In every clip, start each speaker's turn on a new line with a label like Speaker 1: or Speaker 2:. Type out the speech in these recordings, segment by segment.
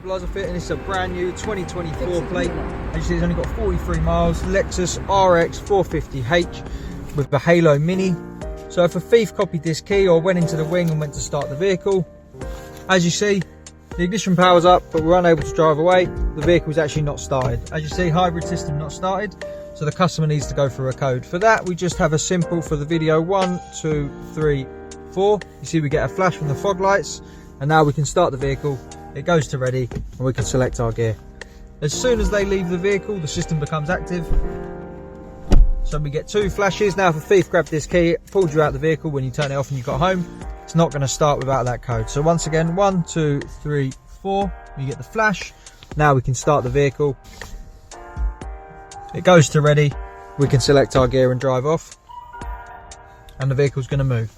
Speaker 1: Immobiliser fit, and it's a brand new 2024 plate. As you see, it's only got 43 miles. Lexus Rx450h with the Halo Mini. So if a thief copied this key or went into the wing and went to start the vehicle, as you see, the ignition power's up, but we're unable to drive away. The vehicle's actually not started. As you see, hybrid system not started, so the customer needs to go through a code. For that, we just have a simple, for the video, 1, 2, 3, 4. You see we get a flash from the fog lights, and now we can start the vehicle. It goes to ready, and we can select our gear. As soon as they leave the vehicle, the system becomes active. So we get 2 flashes. Now if a thief grabbed this key, pulled you out of the vehicle, when you turn it off and you got home, it's not going to start without that code. So once again, 1, 2, 3, 4, you get the flash. Now we can start the vehicle. It goes to ready. We can select our gear and drive off, and the vehicle's going to move.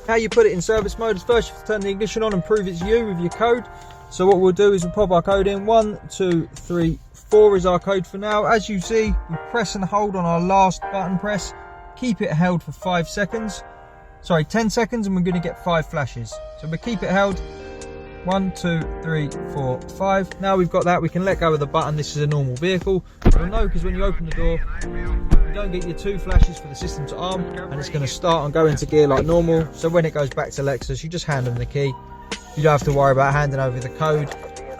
Speaker 1: How you put it in service mode is first you have to turn the ignition on and prove it's you with your code. So what we'll do is we'll pop our code in. 1, 2, 3, 4 is our code for now. As you see, we press and hold on our last button press. Keep it held for 10 seconds, and we're going to get 5 flashes. So we keep it held. 1, 2, 3, 4, 5. Now we've got that, we can let go of the button. This is a normal vehicle. You'll know because when you open the door, you don't get your 2 flashes for the system to arm, and it's going to start and go into gear like normal. So when it goes back to Lexus, you just hand them the key. You don't have to worry about handing over the code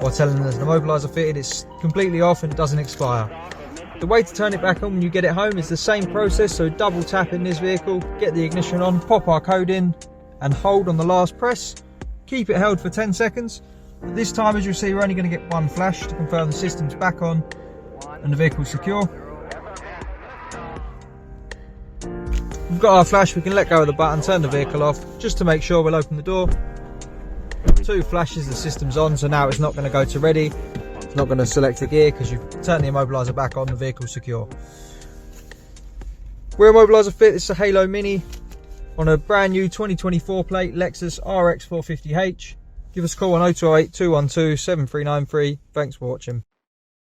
Speaker 1: or telling them there's an immobiliser fitted. It's completely off and it doesn't expire. The way to turn it back on when you get it home is the same process. So double tap in this vehicle, get the ignition on, pop our code in, and hold on the last press. Keep it held for 10 seconds. But this time, as you'll see, we're only going to get 1 flash to confirm the system's back on and the vehicle's secure. We've got our flash, we can let go of the button, turn the vehicle off, just to make sure. We'll open the door. 2 flashes, the system's on, so now it's not going to go to ready. It's not going to select a gear because you've turned the immobiliser back on, the vehicle's secure. We're Immobiliser fit, it's a Halo Mini on a brand new 2024 plate, Lexus Rx450h. Give us a call on 0208 212 7393. Thanks for watching.